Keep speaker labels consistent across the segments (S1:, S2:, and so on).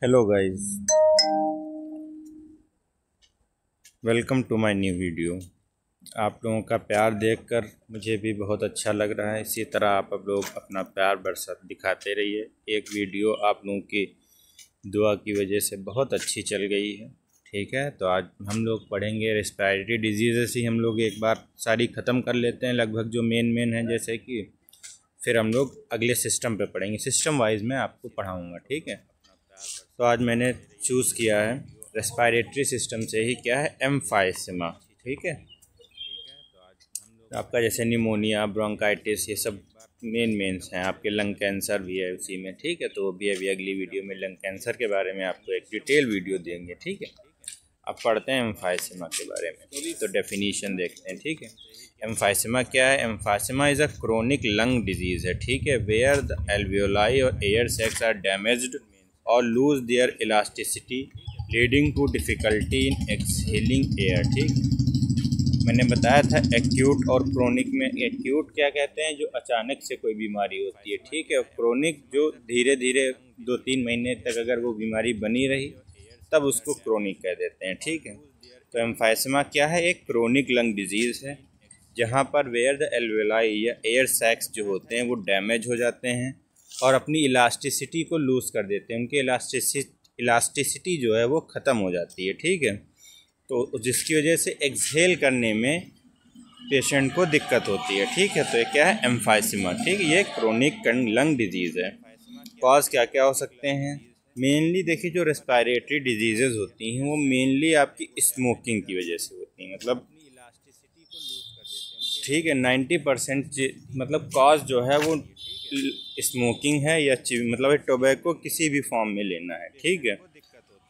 S1: Hello guys, welcome to my new video. आप लोगों का प्यार देखकर मुझे भी बहुत अच्छा लग रहा है। इसी तरह आप लोग अपना प्यार बरसात दिखाते रहिए। एक वीडियो आप लोगों की दुआ की वजह से बहुत अच्छी चल गई है। ठीक है, तो आज हम लोग पढ़ेंगे रेस्पिरेटरी डिजीज़ेस ही हम लोग एक बार सारी ख़त्म कर लेते हैं, लगभग जो मेन हैं, जैसे कि फिर हम लोग अगले सिस्टम पे पढ़ेंगे। सिस्टम वाइज मैं आपको पढ़ाऊँगा। ठीक है, तो आज मैंने चूज़ किया है रेस्पिरेटरी सिस्टम से ही क्या है, एम्फाइसेमा। ठीक है, आपका जैसे निमोनिया, ब्रोंकाइटिस, ये सब मेन्स हैं। आपके लंग कैंसर भी है उसी में। ठीक है, तो वो भी अभी अगली वीडियो में लंग कैंसर के बारे में आपको एक डिटेल वीडियो देंगे। ठीक है, अब पढ़ते हैं एम्फाइसेमा के बारे में। तो डेफिनीशन देखते हैं। ठीक है, एम्फाइसेमा क्या है? Emphysema is a chronic lung disease है। ठीक है, वेयर द एल्वियोलाई और एयर सैक्स आर डैमेज्ड और lose their elasticity leading to difficulty in exhaling air. ठीक, मैंने बताया था एक्यूट और क्रोनिक में। एक्यूट क्या कहते हैं? जो अचानक से कोई बीमारी होती है। ठीक है, और क्रोनिक जो धीरे धीरे 2-3 महीने तक अगर वो बीमारी बनी रही तब उसको क्रोनिक कह देते हैं। ठीक है, तो एम्फाइसेमा क्या है? एक क्रोनिक लंग डिजीज़ है जहाँ पर वेयर द एल्वेलाई या एयर सैक्स जो होते हैं वो डैमेज हो जाते हैं और अपनी इलास्टिसिटी को लूज़ कर देते हैं। उनकी इलास्टिसिटी जो है वो ख़त्म हो जाती है। ठीक है, तो जिसकी वजह से एक्सहेल करने में पेशेंट को दिक्कत होती है। ठीक है, तो ये क्या है? एम्फाइसेमा। ठीक है, ये क्रोनिक लंग डिजीज़ है। कॉज क्या क्या हो सकते हैं? मेनली देखिए, जो रेस्पिरेटरी डिजीज़ेज होती हैं वो मेनली आपकी स्मोकिंग की वजह से होती हैं। मतलब ठीक है, 90% मतलब कॉज जो है वो स्मोकिंग है या मतलब टोबैको किसी भी फॉर्म में लेना है। ठीक है,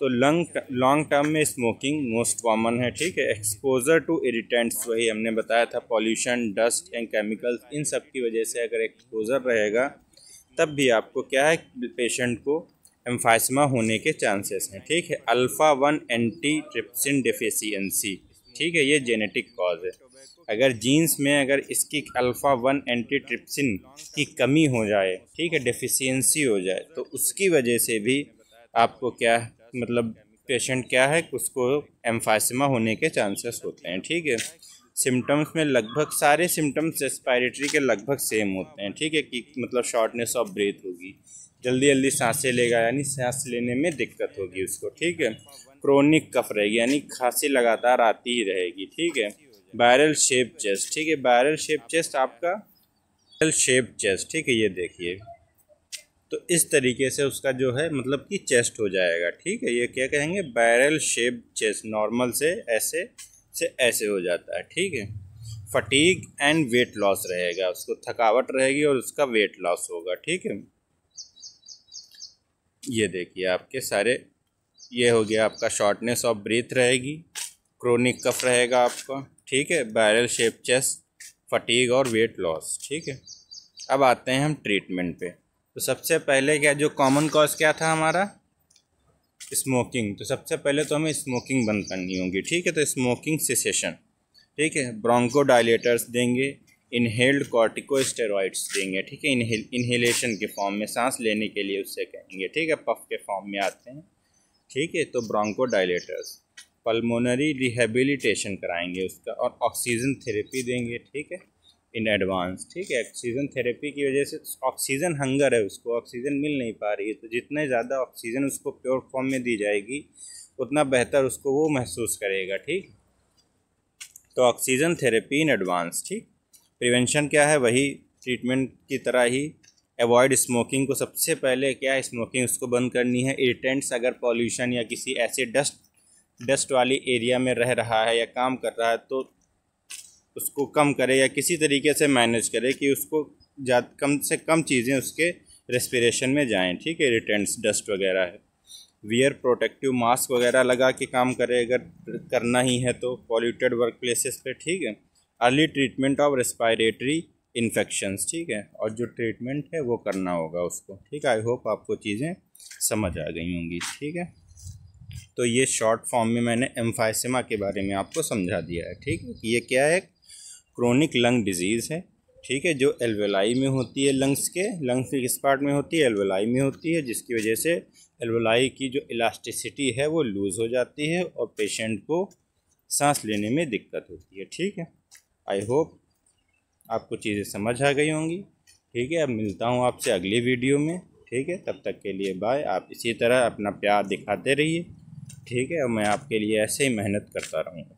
S1: तो लॉन्ग टर्म में स्मोकिंग मोस्ट कॉमन है। ठीक है, एक्सपोजर टू इरिटेंट्स, वही हमने बताया था, पॉल्यूशन, डस्ट एंड केमिकल्स, इन सब की वजह से अगर एक्सपोजर रहेगा तब भी आपको क्या है, पेशेंट को एम्फाइसेमा होने के चांसेस हैं। ठीक है, अल्फ़ा 1 एंटी ट्रिप्सिन डेफिशिएंसी। ठीक है, ये जेनेटिक कॉज है। अगर जीन्स में अगर इसकी अल्फ़ा 1 एंटी ट्रिप्सिन की कमी हो जाए, ठीक है, डेफिशिएंसी हो जाए, तो उसकी वजह से भी आपको क्या मतलब पेशेंट क्या है, उसको एम्फाइसेमा होने के चांसेस होते हैं। ठीक है, सिम्टम्स में लगभग सारे सिम्टम्स रेस्पिरेटरी के लगभग सेम होते हैं। ठीक है, कि मतलब शॉर्टनेस ऑफ ब्रेथ होगी, जल्दी जल्दी सांसें लेगा यानी सांस लेने में दिक्कत होगी उसको। ठीक है, क्रोनिक कफ रहेगी यानी खांसी लगातार आती ही रहेगी। ठीक है, बैरल शेप चेस्ट। ठीक है, बैरल शेप चेस्ट आपका बैरल शेप चेस्ट। ठीक है, ये देखिए, तो इस तरीके से उसका जो है मतलब कि चेस्ट हो जाएगा। ठीक है, ये क्या कहेंगे? Barrel shape chest. नॉर्मल से ऐसे हो जाता है। ठीक है, फटीग एंड वेट लॉस रहेगा, उसको थकावट रहेगी और उसका वेट लॉस होगा। ठीक है, ये देखिए आपके सारे, ये हो गया आपका शॉर्टनेस ऑफ ब्रीथ रहेगी, क्रोनिक कफ रहेगा आपका। ठीक है, बैरल शेप चेस्ट, फटीग और वेट लॉस। ठीक है, अब आते हैं हम ट्रीटमेंट पे। तो सबसे पहले क्या, जो कॉमन कॉज क्या था हमारा? स्मोकिंग। तो सबसे पहले तो हमें स्मोकिंग बंद करनी होगी। ठीक है, तो स्मोकिंग सेसेशन। ठीक है, ब्रोंकोडायलेटर्स देंगे, इनहेल्ड कॉर्टिकोस्टेरॉइड्स देंगे। ठीक है, इनहेलेशन के फॉर्म में, सांस लेने के लिए उससे कहेंगे। ठीक है, पफ के फॉर्म में आते हैं। ठीक है, तो ब्रोंकोडायलेटर्स, पल्मोनरी रिहेबिलिटेशन कराएंगे उसका, और ऑक्सीजन थेरेपी देंगे। ठीक है, इन एडवांस। ठीक है, ऑक्सीजन थेरेपी की वजह से ऑक्सीजन हंगर है, उसको ऑक्सीजन मिल नहीं पा रही है, तो जितने ज़्यादा ऑक्सीजन उसको प्योर फॉर्म में दी जाएगी उतना बेहतर उसको वो महसूस करेगा। ठीक, तो ऑक्सीजन थेरेपी इन एडवांस। ठीक, प्रिवेंशन क्या है? वही ट्रीटमेंट की तरह ही, अवॉइड स्मोकिंग को सबसे पहले क्या है, स्मोकिंग उसको बंद करनी है। इरिटेंट्स, अगर पॉल्यूशन या किसी ऐसे डस्ट वाली एरिया में रह रहा है या काम कर रहा है तो उसको कम करे या किसी तरीके से मैनेज करे कि उसको कम से कम चीज़ें उसके रेस्पिरेशन में जाएं। ठीक है, इरिटेंट्स, डस्ट वगैरह है। वियर प्रोटेक्टिव मास्क वगैरह लगा के काम करे अगर करना ही है तो, पॉल्यूटेड वर्क प्लेसेस पे। ठीक है, early treatment of respiratory infections. ठीक है, और जो ट्रीटमेंट है वो करना होगा उसको। ठीक है, आई होप आपको चीज़ें समझ आ गई होंगी। ठीक है, तो ये शॉर्ट फॉर्म में मैंने एम्फाइसेमा के बारे में आपको समझा दिया है। ठीक है, कि ये क्या है? क्रोनिक लंग डिजीज़ है। ठीक है, जो एल्वेलाई में होती है, लंग्स के किस पार्ट में होती है? एल्वेलाई में होती है, जिसकी वजह से एल्वोलाई की जो इलास्टिसिटी है वो लूज़ हो जाती है और पेशेंट को सांस लेने में दिक्कत होती है। ठीक है, आई होप आपको चीज़ें समझ आ गई होंगी। ठीक है, अब मिलता हूँ आपसे अगली वीडियो में। ठीक है, तब तक के लिए बाय। आप इसी तरह अपना प्यार दिखाते रहिए। ठीक है, और मैं आपके लिए ऐसे ही मेहनत करता रहूँगा।